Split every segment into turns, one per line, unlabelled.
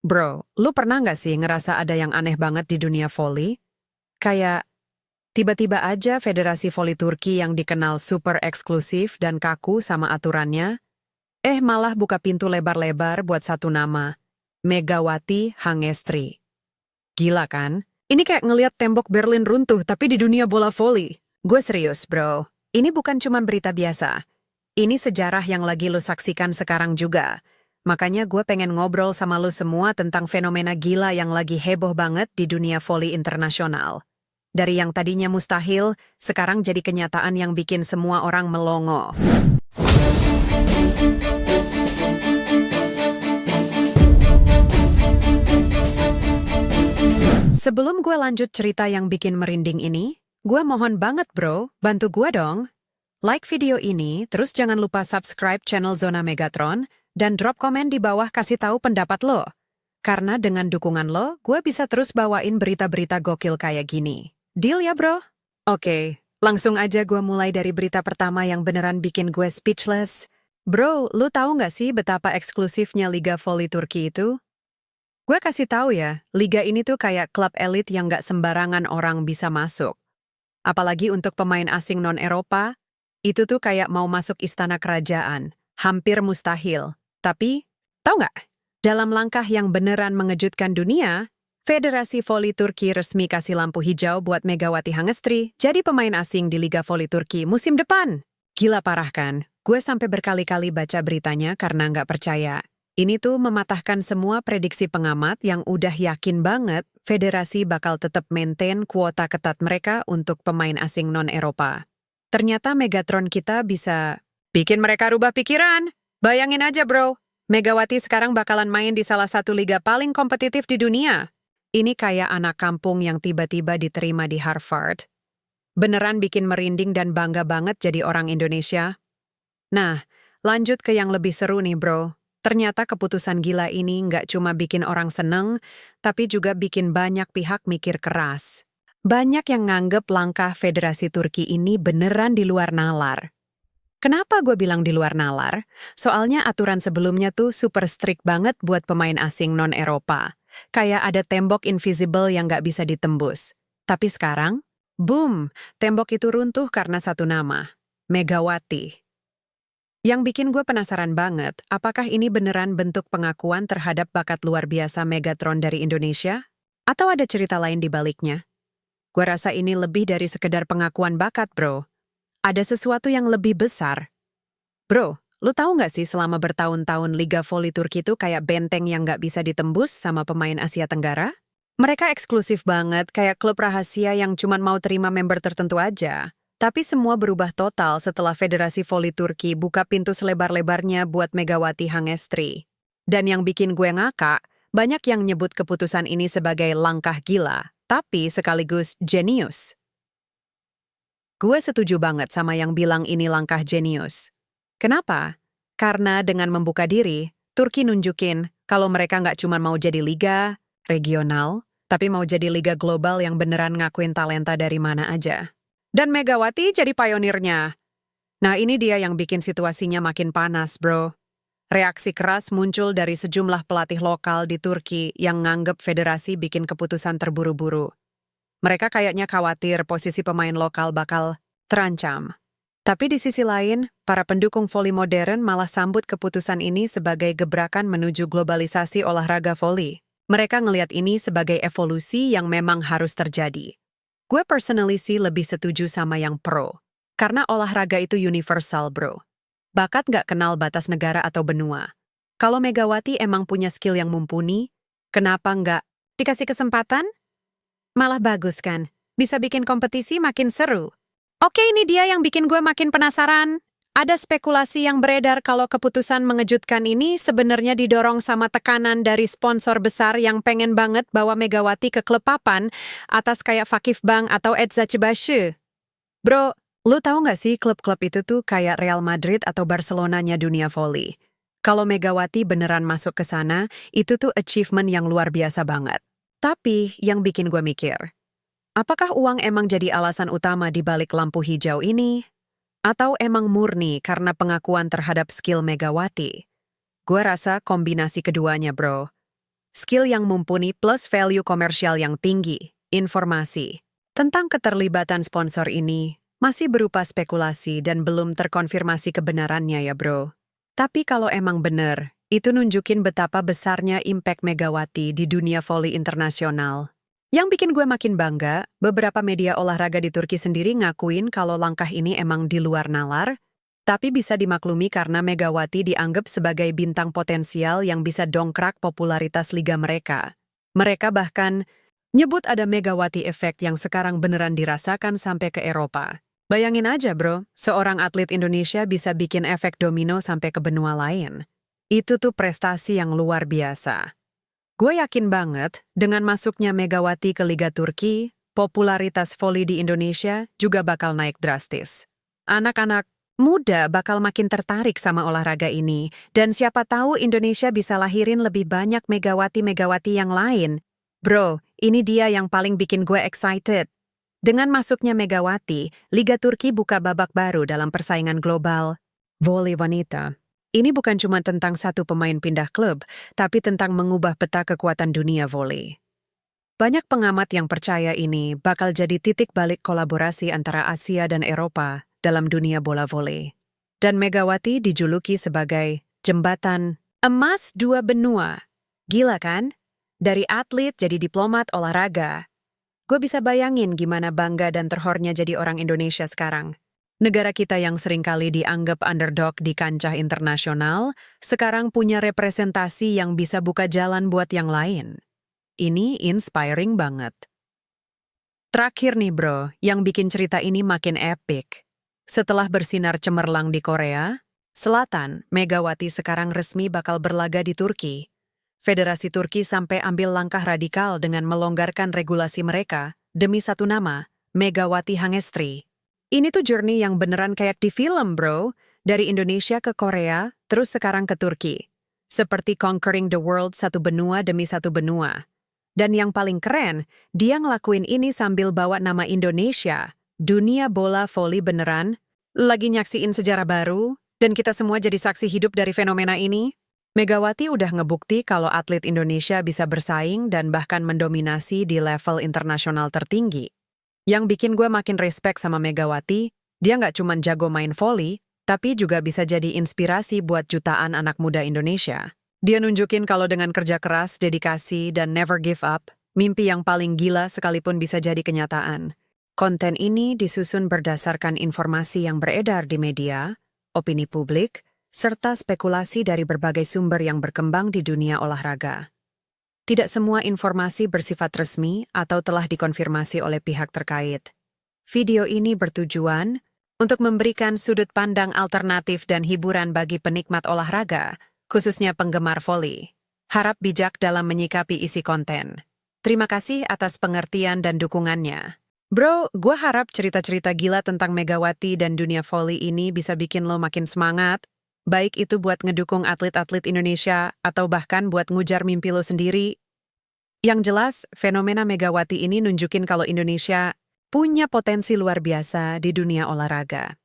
Bro, lu pernah nggak sih ngerasa ada yang aneh banget di dunia voli? Kayak tiba-tiba aja Federasi Voli Turki yang dikenal super eksklusif dan kaku sama aturannya, malah buka pintu lebar-lebar buat satu nama, Megawati Hangestri. Gila kan? Ini kayak ngeliat tembok Berlin runtuh tapi di dunia bola voli. Gue serius, bro. Ini bukan cuma berita biasa. Ini sejarah yang lagi lu saksikan sekarang juga. Makanya gue pengen ngobrol sama lu semua tentang fenomena gila yang lagi heboh banget di dunia voli internasional. Dari yang tadinya mustahil, sekarang jadi kenyataan yang bikin semua orang melongo. Sebelum gue lanjut cerita yang bikin merinding ini, gue mohon banget bro, bantu gue dong. Like video ini, terus jangan lupa subscribe channel Zona Megatron, dan drop komen di bawah kasih tahu pendapat lo. Karena dengan dukungan lo, gue bisa terus bawain berita-berita gokil kayak gini. Deal ya bro? Oke, langsung aja gue mulai dari berita pertama yang beneran bikin gue speechless. Bro, lu tahu nggak sih betapa eksklusifnya Liga Voli Turki itu? Gue kasih tahu ya, liga ini tuh kayak klub elit yang nggak sembarangan orang bisa masuk. Apalagi untuk pemain asing non-Eropa, itu tuh kayak mau masuk istana kerajaan. Hampir mustahil. Tapi, tahu nggak? Dalam langkah yang beneran mengejutkan dunia, Federasi Voli Turki resmi kasih lampu hijau buat Megawati Hangestri jadi pemain asing di Liga Voli Turki musim depan. Gila parah kan? Gue sampai berkali-kali baca beritanya karena nggak percaya. Ini tuh mematahkan semua prediksi pengamat yang udah yakin banget federasi bakal tetap maintain kuota ketat mereka untuk pemain asing non-Eropa. Ternyata Megatron kita bisa bikin mereka rubah pikiran. Bayangin aja bro, Megawati sekarang bakalan main di salah satu liga paling kompetitif di dunia. Ini kayak anak kampung yang tiba-tiba diterima di Harvard. Beneran bikin merinding dan bangga banget jadi orang Indonesia. Nah, lanjut ke yang lebih seru nih bro. Ternyata keputusan gila ini nggak cuma bikin orang seneng, tapi juga bikin banyak pihak mikir keras. Banyak yang nganggep langkah Federasi Turki ini beneran di luar nalar. Kenapa gue bilang di luar nalar? Soalnya aturan sebelumnya tuh super strict banget buat pemain asing non-Eropa. Kayak ada tembok invisible yang nggak bisa ditembus. Tapi sekarang, boom, tembok itu runtuh karena satu nama, Megawati. Yang bikin gue penasaran banget, apakah ini beneran bentuk pengakuan terhadap bakat luar biasa Megatron dari Indonesia? Atau ada cerita lain di baliknya? Gue rasa ini lebih dari sekedar pengakuan bakat, bro. Ada sesuatu yang lebih besar. Bro, lu tahu nggak sih selama bertahun-tahun Liga Voli Turki itu kayak benteng yang nggak bisa ditembus sama pemain Asia Tenggara? Mereka eksklusif banget, kayak klub rahasia yang cuma mau terima member tertentu aja. Tapi semua berubah total setelah Federasi Voli Turki buka pintu selebar-lebarnya buat Megawati Hangestri. Dan yang bikin gue ngakak, banyak yang nyebut keputusan ini sebagai langkah gila, tapi sekaligus jenius. Gue setuju banget sama yang bilang ini langkah jenius. Kenapa? Karena dengan membuka diri, Turki nunjukin kalau mereka nggak cuma mau jadi liga regional, tapi mau jadi liga global yang beneran ngakuin talenta dari mana aja. Dan Megawati jadi pionirnya. Nah ini dia yang bikin situasinya makin panas, bro. Reaksi keras muncul dari sejumlah pelatih lokal di Turki yang nganggep federasi bikin keputusan terburu-buru. Mereka kayaknya khawatir posisi pemain lokal bakal terancam. Tapi di sisi lain, para pendukung voli modern malah sambut keputusan ini sebagai gebrakan menuju globalisasi olahraga voli. Mereka ngelihat ini sebagai evolusi yang memang harus terjadi. Gue personally sih lebih setuju sama yang pro. Karena olahraga itu universal, bro. Bakat nggak kenal batas negara atau benua. Kalau Megawati emang punya skill yang mumpuni, kenapa nggak dikasih kesempatan? Malah bagus kan? Bisa bikin kompetisi makin seru. Oke, ini dia yang bikin gue makin penasaran. Ada spekulasi yang beredar kalau keputusan mengejutkan ini sebenarnya didorong sama tekanan dari sponsor besar yang pengen banget bawa Megawati ke klub papan atas kayak Vakif Bank atau Eczacıbaşı. Bro, lu tahu nggak sih klub-klub itu tuh kayak Real Madrid atau Barcelonanya dunia voli? Kalau Megawati beneran masuk ke sana, itu tuh achievement yang luar biasa banget. Tapi yang bikin gue mikir, apakah uang emang jadi alasan utama di balik lampu hijau ini? Atau emang murni karena pengakuan terhadap skill Megawati? Gue rasa kombinasi keduanya, bro. skill yang mumpuni plus value komersial yang tinggi, informasi. Tentang keterlibatan sponsor ini, masih berupa spekulasi dan belum terkonfirmasi kebenarannya ya bro. Tapi kalau emang bener, itu nunjukin betapa besarnya impact Megawati di dunia voli internasional. Yang bikin gue makin bangga, beberapa media olahraga di Turki sendiri ngakuin kalau langkah ini emang di luar nalar, tapi bisa dimaklumi karena Megawati dianggap sebagai bintang potensial yang bisa dongkrak popularitas liga mereka. Mereka bahkan nyebut ada Megawati Effect yang sekarang beneran dirasakan sampai ke Eropa. Bayangin aja bro, seorang atlet Indonesia bisa bikin efek domino sampai ke benua lain. Itu tuh prestasi yang luar biasa. Gue yakin banget, dengan masuknya Megawati ke Liga Turki, popularitas voli di Indonesia juga bakal naik drastis. Anak-anak muda bakal makin tertarik sama olahraga ini, dan siapa tahu Indonesia bisa lahirin lebih banyak Megawati-Megawati yang lain. Bro, ini dia yang paling bikin gue excited. Dengan masuknya Megawati, Liga Turki buka babak baru dalam persaingan global voli wanita. Ini bukan cuma tentang satu pemain pindah klub, tapi tentang mengubah peta kekuatan dunia voli. Banyak pengamat yang percaya ini bakal jadi titik balik kolaborasi antara Asia dan Eropa dalam dunia bola voli. Dan Megawati dijuluki sebagai jembatan emas dua benua. Gila kan? Dari atlet jadi diplomat olahraga. Gue bisa bayangin gimana bangga dan terhornya jadi orang Indonesia sekarang. Negara kita yang seringkali dianggap underdog di kancah internasional, sekarang punya representasi yang bisa buka jalan buat yang lain. Ini inspiring banget. Terakhir nih bro, yang bikin cerita ini makin epic. Setelah bersinar cemerlang di Korea Selatan, Megawati sekarang resmi bakal berlaga di Turki. Federasi Turki sampai ambil langkah radikal dengan melonggarkan regulasi mereka demi satu nama, Megawati Hangestri. Ini tuh journey yang beneran kayak di film, bro. Dari Indonesia ke Korea, terus sekarang ke Turki. Seperti conquering the world satu benua demi satu benua. Dan yang paling keren, dia ngelakuin ini sambil bawa nama Indonesia. Dunia bola voli beneran. Lagi nyaksiin sejarah baru, dan kita semua jadi saksi hidup dari fenomena ini. Megawati udah ngebukti kalau atlet Indonesia bisa bersaing dan bahkan mendominasi di level internasional tertinggi. Yang bikin gue makin respect sama Megawati, dia nggak cuma jago main voli, tapi juga bisa jadi inspirasi buat jutaan anak muda Indonesia. Dia nunjukin kalau dengan kerja keras, dedikasi, dan never give up, mimpi yang paling gila sekalipun bisa jadi kenyataan. Konten ini disusun berdasarkan informasi yang beredar di media, opini publik, serta spekulasi dari berbagai sumber yang berkembang di dunia olahraga. Tidak semua informasi bersifat resmi atau telah dikonfirmasi oleh pihak terkait. Video ini bertujuan untuk memberikan sudut pandang alternatif dan hiburan bagi penikmat olahraga, khususnya penggemar voli. Harap bijak dalam menyikapi isi konten. Terima kasih atas pengertian dan dukungannya. Bro, gue harap cerita-cerita gila tentang Megawati dan dunia voli ini bisa bikin lo makin semangat, baik itu buat ngedukung atlet-atlet Indonesia atau bahkan buat ngujar mimpi lo sendiri. Yang jelas, fenomena Megawati ini nunjukin kalau Indonesia punya potensi luar biasa di dunia olahraga.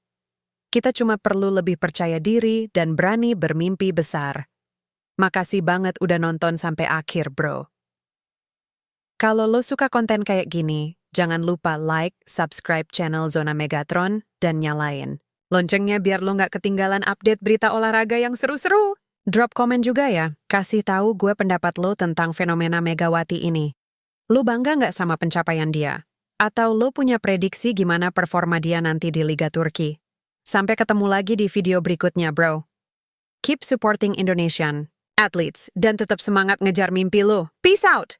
Kita cuma perlu lebih percaya diri dan berani bermimpi besar. Makasih banget udah nonton sampai akhir, bro. Kalau lo suka konten kayak gini, jangan lupa like, subscribe channel Zona Megatron, dan nyalain loncengnya biar lo nggak ketinggalan update berita olahraga yang seru-seru. Drop komen juga ya, kasih tahu gue pendapat lo tentang fenomena Megawati ini. Lo bangga nggak sama pencapaian dia? Atau lo punya prediksi gimana performa dia nanti di Liga Turki? Sampai ketemu lagi di video berikutnya, bro. Keep supporting Indonesian athletes dan tetap semangat ngejar mimpi lo. Peace out!